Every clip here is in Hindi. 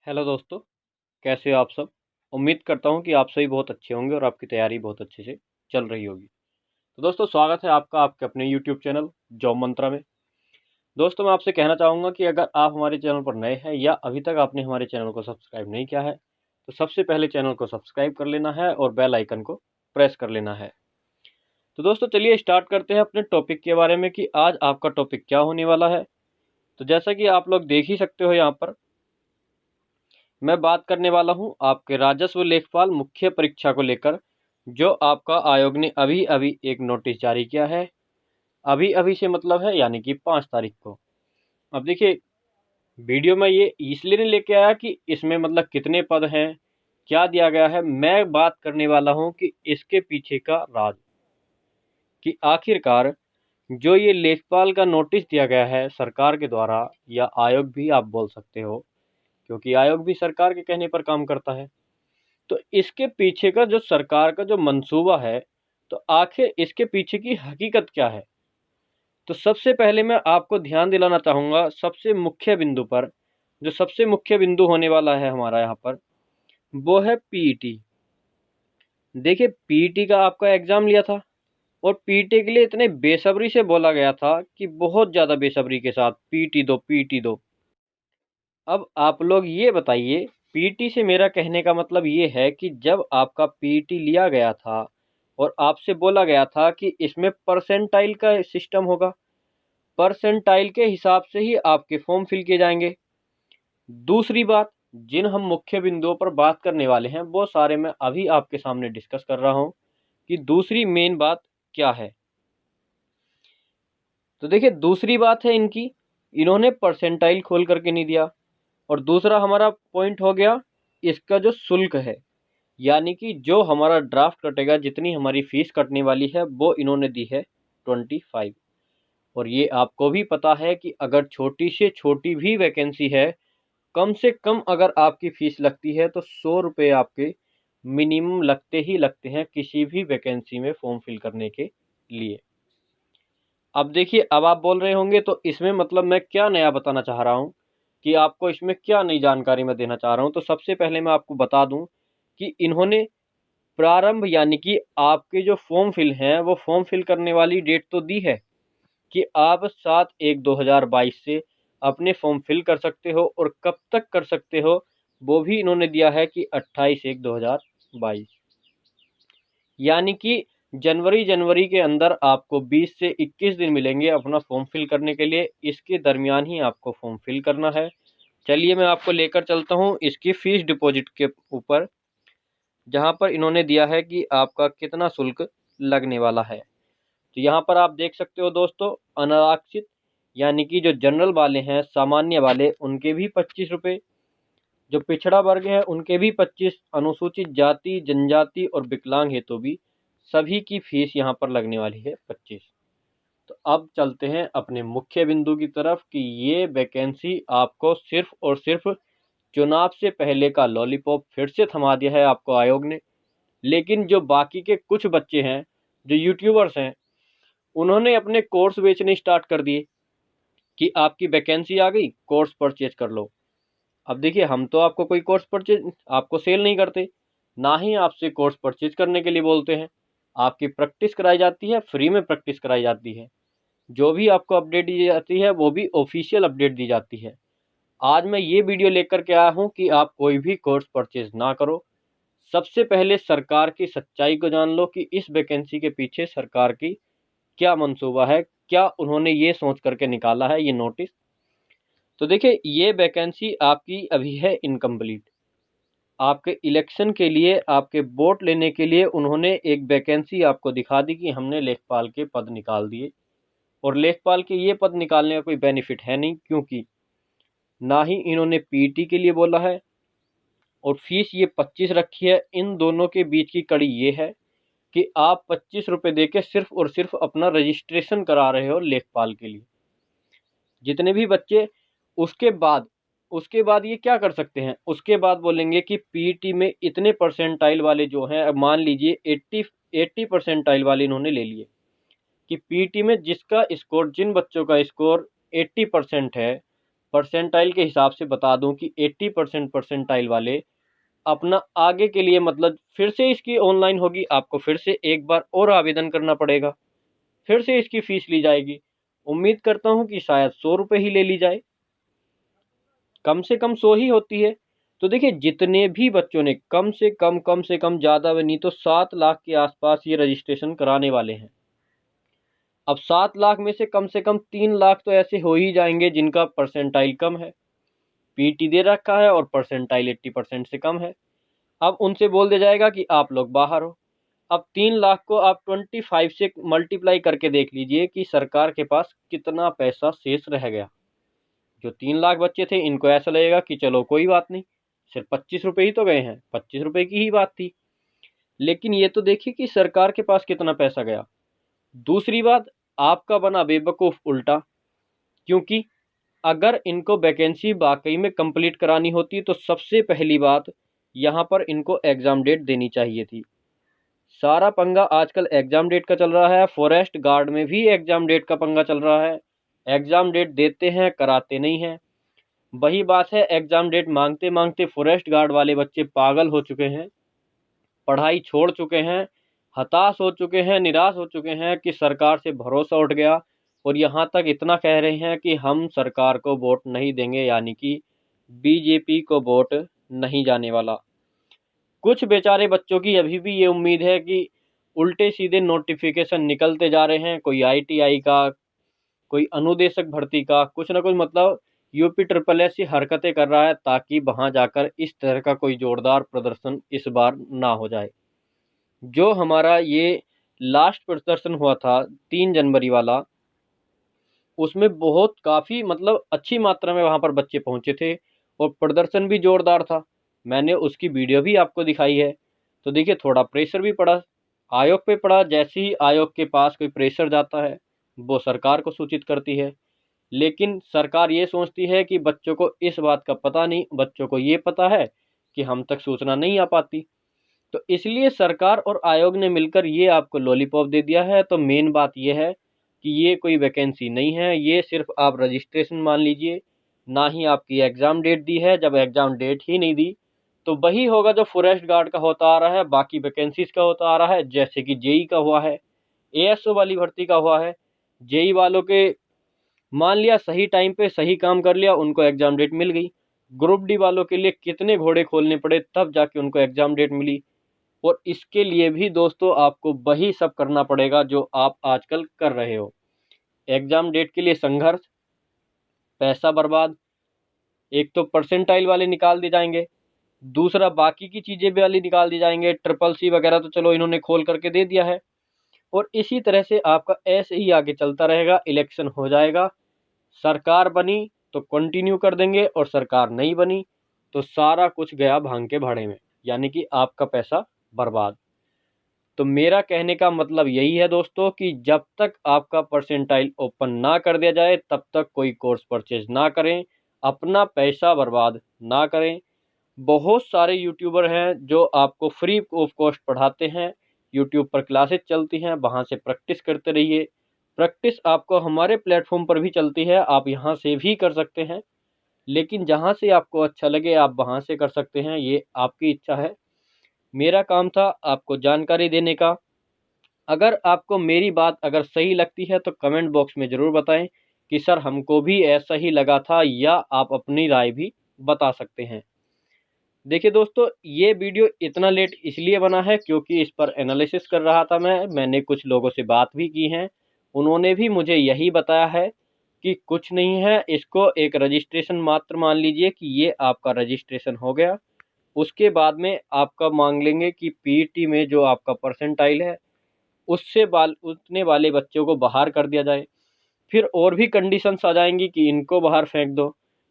हेलो दोस्तों, कैसे हो आप सब। उम्मीद करता हूँ कि आप सभी बहुत अच्छे होंगे और आपकी तैयारी बहुत अच्छे से चल रही होगी। तो दोस्तों, स्वागत है आपका आपके अपने यूट्यूब चैनल जॉब मंत्रा में। दोस्तों, मैं आपसे कहना चाहूँगा कि अगर आप हमारे चैनल पर नए हैं या अभी तक आपने हमारे चैनल को सब्सक्राइब नहीं किया है, तो सबसे पहले चैनल को सब्सक्राइब कर लेना है और बेल आइकन को प्रेस कर लेना है। तो दोस्तों, चलिए स्टार्ट करते हैं अपने टॉपिक के बारे में कि आज आपका टॉपिक क्या होने वाला है। तो जैसा कि आप लोग देख ही सकते हो, यहाँ पर मैं बात करने वाला हूं आपके राजस्व लेखपाल मुख्य परीक्षा को लेकर, जो आपका आयोग ने अभी अभी एक नोटिस जारी किया है। अभी अभी से मतलब है यानी कि 5 तारीख को। अब देखिए, वीडियो में ये इसलिए नहीं लेके आया कि इसमें मतलब कितने पद हैं, क्या दिया गया है। मैं बात करने वाला हूं कि इसके पीछे का राज, कि आखिरकार जो ये लेखपाल का नोटिस दिया गया है सरकार के द्वारा, या आयोग भी आप बोल सकते हो, क्योंकि आयोग भी सरकार के कहने पर काम करता है। तो इसके पीछे का जो सरकार का जो मंसूबा है, तो आखिर इसके पीछे की हकीकत क्या है। तो सबसे पहले मैं आपको ध्यान दिलाना चाहूँगा सबसे मुख्य बिंदु पर। जो सबसे मुख्य बिंदु होने वाला है हमारा यहाँ पर, वो है पीईटी। देखिए, पीईटी का आपका एग्ज़ाम लिया था और पीईटी के लिए इतने बेसब्री से बोला गया था कि बहुत ज़्यादा बेसब्री के साथ पीईटी दो, पीईटी दो। अब आप लोग ये बताइए, पीटी से मेरा कहने का मतलब ये है कि जब आपका पीटी लिया गया था और आपसे बोला गया था कि इसमें परसेंटाइल का सिस्टम होगा, परसेंटाइल के हिसाब से ही आपके फॉर्म फिल किए जाएंगे। दूसरी बात, जिन हम मुख्य बिंदुओं पर बात करने वाले हैं वो सारे मैं अभी आपके सामने डिस्कस कर रहा हूँ कि दूसरी मेन बात क्या है। तो देखिए, दूसरी बात है इनकी, इन्होंने परसेंटाइल खोल करके नहीं दिया। और दूसरा हमारा पॉइंट हो गया इसका जो शुल्क है, यानी कि जो हमारा ड्राफ्ट कटेगा, जितनी हमारी फीस कटने वाली है, वो इन्होंने दी है 25। और ये आपको भी पता है कि अगर छोटी से छोटी भी वैकेंसी है, कम से कम अगर आपकी फीस लगती है तो 100 रुपये आपके मिनिमम लगते ही लगते हैं किसी भी वैकेंसी में फॉर्म फिल करने के लिए। अब देखिए, अब आप बोल रहे होंगे तो इसमें मतलब मैं क्या नया बताना चाह रहा हूँ, कि आपको इसमें क्या नई जानकारी मैं देना चाह रहा हूँ। तो सबसे पहले मैं आपको बता दूं कि इन्होंने प्रारंभ यानी कि आपके जो फॉर्म फिल हैं वो फॉर्म फिल करने वाली डेट तो दी है कि आप 7/1/2022 से अपने फॉर्म फिल कर सकते हो, और कब तक कर सकते हो वो भी इन्होंने दिया है कि 28/1/2022। यानी कि जनवरी के अंदर आपको 20 से 21 दिन मिलेंगे अपना फॉर्म फिल करने के लिए। इसके दरमियान ही आपको फॉर्म फिल करना है। चलिए मैं आपको लेकर चलता हूँ इसकी फ़ीस डिपॉजिट के ऊपर, जहाँ पर इन्होंने दिया है कि आपका कितना शुल्क लगने वाला है। तो यहाँ पर आप देख सकते हो दोस्तों, अनारक्षित यानी कि जो जनरल वाले हैं, सामान्य वाले, उनके भी 25 रुपये, जो पिछड़ा वर्ग है उनके भी 25, अनुसूचित जाति जनजाति और विकलांग हेतु भी सभी की फीस यहाँ पर लगने वाली है 25। तो अब चलते हैं अपने मुख्य बिंदु की तरफ कि ये वैकेंसी आपको सिर्फ और सिर्फ चुनाव से पहले का लॉलीपॉप फिर से थमा दिया है आपको आयोग ने। लेकिन जो बाकी के कुछ बच्चे हैं, जो यूट्यूबर्स हैं, उन्होंने अपने कोर्स बेचने स्टार्ट कर दिए कि आपकी वैकेंसी आ गई, कोर्स परचेज कर लो। अब देखिए, हम तो आपको कोई कोर्स परचेज आपको सेल नहीं करते, ना ही आपसे कोर्स परचेज करने के लिए बोलते हैं। आपकी प्रैक्टिस कराई जाती है, फ्री में प्रैक्टिस कराई जाती है। जो भी आपको अपडेट दी जाती है वो भी ऑफिशियल अपडेट दी जाती है। आज मैं ये वीडियो लेकर के आया हूँ कि आप कोई भी कोर्स परचेज ना करो। सबसे पहले सरकार की सच्चाई को जान लो कि इस वैकेंसी के पीछे सरकार की क्या मंसूबा है, क्या उन्होंने ये सोच करके निकाला है ये नोटिस। तो देखिए, ये वैकेंसी आपकी अभी है इनकम्प्लीट। आपके इलेक्शन के लिए, आपके वोट लेने के लिए उन्होंने एक वैकेंसी आपको दिखा दी कि हमने लेखपाल के पद निकाल दिए। और लेखपाल के ये पद निकालने का कोई बेनिफिट है नहीं, क्योंकि ना ही इन्होंने पीटी के लिए बोला है, और फीस ये 25 रखी है। इन दोनों के बीच की कड़ी ये है कि आप 25 रुपये दे के सिर्फ और सिर्फ अपना रजिस्ट्रेशन करा रहे हो लेखपाल के लिए। जितने भी बच्चे उसके बाद ये क्या कर सकते हैं, उसके बाद बोलेंगे कि पीटी में इतने परसेंटाइल वाले जो हैं, अब मान लीजिए 80 परसेंटाइल वाले इन्होंने ले लिए, कि पीटी में जिसका स्कोर, जिन बच्चों का स्कोर 80% है, परसेंटाइल के हिसाब से बता दूं कि 80% परसेंटाइल वाले अपना आगे के लिए मतलब फिर से इसकी ऑनलाइन होगी, आपको फिर से एक बार और आवेदन करना पड़ेगा, फिर से इसकी फीस ली जाएगी। उम्मीद करता हूं कि शायद 100 रुपये ही ले ली जाए, कम से कम 100 ही होती है। तो देखिए, जितने भी बच्चों ने कम से कम ज़्यादा भी नहीं तो 7 लाख के आसपास ये रजिस्ट्रेशन कराने वाले हैं। अब 7 लाख में से कम 3 लाख तो ऐसे हो ही जाएंगे जिनका परसेंटाइल कम है, पीटी दे रखा है और परसेंटाइल 80% से कम है। अब उनसे बोल दिया जाएगा कि आप लोग बाहर हो। अब 3 लाख को आप 25 से मल्टीप्लाई करके देख लीजिए कि सरकार के पास कितना पैसा शेष रह गया। जो 3 लाख बच्चे थे, इनको ऐसा लगेगा कि चलो कोई बात नहीं, सिर्फ 25 रुपये ही तो गए हैं, 25 रुपये की ही बात थी। लेकिन ये तो देखिए कि सरकार के पास कितना पैसा गया। दूसरी बात, आपका बना बेवकूफ़ उल्टा, क्योंकि अगर इनको वैकेंसी वाकई में कंप्लीट करानी होती तो सबसे पहली बात यहाँ पर इनको एग्ज़ाम डेट देनी चाहिए थी। सारा पंगा आजकल एग्ज़ाम डेट का चल रहा है, फॉरेस्ट गार्ड में भी एग्ज़ाम डेट का पंगा चल रहा है। एग्ज़ाम डेट देते हैं, कराते नहीं हैं। वही बात है, एग्ज़ाम डेट मांगते मांगते फॉरेस्ट गार्ड वाले बच्चे पागल हो चुके हैं, पढ़ाई छोड़ चुके हैं, हताश हो चुके हैं, निराश हो चुके हैं कि सरकार से भरोसा उठ गया, और यहाँ तक इतना कह रहे हैं कि हम सरकार को वोट नहीं देंगे, यानी कि बीजेपी को वोट नहीं जाने वाला। कुछ बेचारे बच्चों की अभी भी ये उम्मीद है कि उल्टे सीधे नोटिफिकेशन निकलते जा रहे हैं, कोई आईटीआई का, कोई अनुदेशक भर्ती का, कुछ ना कुछ मतलब यूपी ट्रिपल एस हरकतें कर रहा है ताकि वहां जाकर इस तरह का कोई जोरदार प्रदर्शन इस बार ना हो जाए। जो हमारा ये लास्ट प्रदर्शन हुआ था 3 जनवरी वाला, उसमें बहुत काफ़ी मतलब अच्छी मात्रा में वहाँ पर बच्चे पहुँचे थे और प्रदर्शन भी ज़ोरदार था। मैंने उसकी वीडियो भी आपको दिखाई है। तो देखिए, थोड़ा प्रेशर भी पड़ा, आयोग पे पड़ा। जैसे ही आयोग के पास कोई प्रेशर जाता है, वो सरकार को सूचित करती है। लेकिन सरकार ये सोचती है कि बच्चों को इस बात का पता नहीं, बच्चों को ये पता है कि हम तक सूचना नहीं आ पाती। तो इसलिए सरकार और आयोग ने मिलकर ये आपको लॉलीपॉप दे दिया है। तो मेन बात ये है कि ये कोई वैकेंसी नहीं है, ये सिर्फ आप रजिस्ट्रेशन मान लीजिए, ना ही आपकी एग्ज़ाम डेट दी है। जब एग्ज़ाम डेट ही नहीं दी तो वही होगा जो फॉरेस्ट गार्ड का होता आ रहा है, बाकी वैकेंसीज का होता आ रहा है, जैसे कि जेई का हुआ है, एएसओ वाली भर्ती का हुआ है। जेई वालों के मान लिया सही टाइम पे सही काम कर लिया, उनको एग्ज़ाम डेट मिल गई। ग्रुप डी वालों के लिए कितने घोड़े खोलने पड़े तब जाके उनको एग्ज़ाम डेट मिली। और इसके लिए भी दोस्तों आपको वही सब करना पड़ेगा जो आप आजकल कर रहे हो। एग्ज़ाम डेट के लिए संघर्ष, पैसा बर्बाद, एक तो परसेंटाइल वाले निकाल दिए जाएंगे, दूसरा बाकी की चीज़ें भी वाली निकाल दी जाएंगे। ट्रिपल सी वगैरह तो चलो इन्होंने खोल करके दे दिया है, और इसी तरह से आपका ऐसे ही आगे चलता रहेगा। इलेक्शन हो जाएगा, सरकार बनी तो कंटिन्यू कर देंगे, और सरकार नहीं बनी तो सारा कुछ गया भांग के भाड़े में, यानी कि आपका पैसा बर्बाद। तो मेरा कहने का मतलब यही है दोस्तों कि जब तक आपका परसेंटाइल ओपन ना कर दिया जाए तब तक कोई कोर्स परचेज ना करें, अपना पैसा बर्बाद ना करें। बहुत सारे यूट्यूबर हैं जो आपको फ्री ऑफ कॉस्ट पढ़ाते हैं, यूट्यूब पर क्लासेस चलती हैं, वहाँ से प्रैक्टिस करते रहिए। प्रैक्टिस आपको हमारे प्लेटफॉर्म पर भी चलती है, आप यहाँ से भी कर सकते हैं, लेकिन जहाँ से आपको अच्छा लगे आप वहाँ से कर सकते हैं, ये आपकी इच्छा है। मेरा काम था आपको जानकारी देने का। अगर आपको मेरी बात अगर सही लगती है तो कमेंट बॉक्स में ज़रूर बताएं कि सर हमको भी ऐसा ही लगा था, या आप अपनी राय भी बता सकते हैं। देखिए दोस्तों, ये वीडियो इतना लेट इसलिए बना है क्योंकि इस पर एनालिसिस कर रहा था मैंने कुछ लोगों से बात भी की हैं, उन्होंने भी मुझे यही बताया है कि कुछ नहीं है, इसको एक रजिस्ट्रेशन मात्र मान लीजिए कि ये आपका रजिस्ट्रेशन हो गया। उसके बाद में आपका मांग लेंगे कि पीईटी में जो आपका परसेंटाइल है उससे उतने वाले बच्चों को बाहर कर दिया जाए। फिर और भी कंडीशंस आ जाएंगी कि इनको बाहर फेंक दो।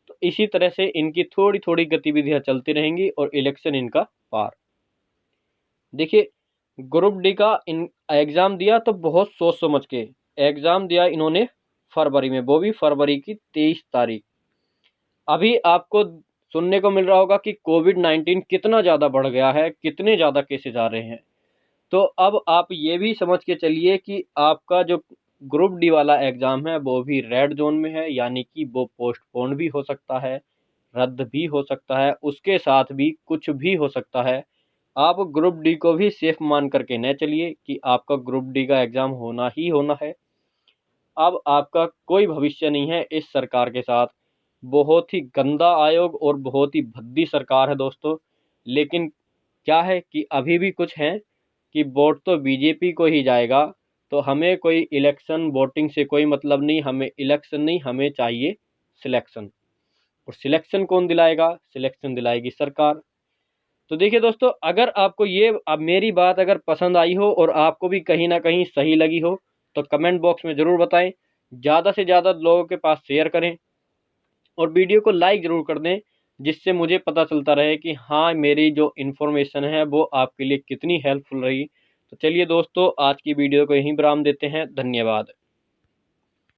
तो इसी तरह से इनकी थोड़ी थोड़ी गतिविधियां चलती रहेंगी और इलेक्शन इनका पार। देखिए, ग्रुप डी का इन एग्ज़ाम दिया तो बहुत सोच समझ के एग्ज़ाम दिया इन्होंने, फरवरी में, वो भी फरवरी की 23 तारीख। अभी आपको सुनने को मिल रहा होगा कि कोविड-19 कितना ज़्यादा बढ़ गया है, कितने ज़्यादा केसेज आ रहे हैं। तो अब आप ये भी समझ के चलिए कि आपका जो ग्रुप डी वाला एग्ज़ाम है वो भी रेड जोन में है, यानी कि वो पोस्टपोन भी हो सकता है, रद्द भी हो सकता है, उसके साथ भी कुछ भी हो सकता है। आप ग्रुप डी को भी सेफ मान करके न चलिए कि आपका ग्रुप डी का एग्ज़ाम होना ही होना है। अब आपका कोई भविष्य नहीं है इस सरकार के साथ। बहुत ही गंदा आयोग और बहुत ही भद्दी सरकार है दोस्तों। लेकिन क्या है कि अभी भी कुछ हैं कि वोट तो बीजेपी को ही जाएगा, तो हमें कोई इलेक्शन वोटिंग से कोई मतलब नहीं, हमें इलेक्शन नहीं, हमें चाहिए सिलेक्शन। और सिलेक्शन कौन दिलाएगा? सिलेक्शन दिलाएगी सरकार। तो देखिए दोस्तों, अगर आपको ये अब मेरी बात अगर पसंद आई हो और आपको भी कहीं ना कहीं सही लगी हो तो कमेंट बॉक्स में ज़रूर बताएं। ज़्यादा से ज़्यादा लोगों के पास शेयर करें और वीडियो को लाइक ज़रूर कर दें, जिससे मुझे पता चलता रहे कि हाँ, मेरी जो इन्फॉर्मेशन है वो आपके लिए कितनी हेल्पफुल रही। तो चलिए दोस्तों, आज की वीडियो को यहीं विराम देते हैं। धन्यवाद।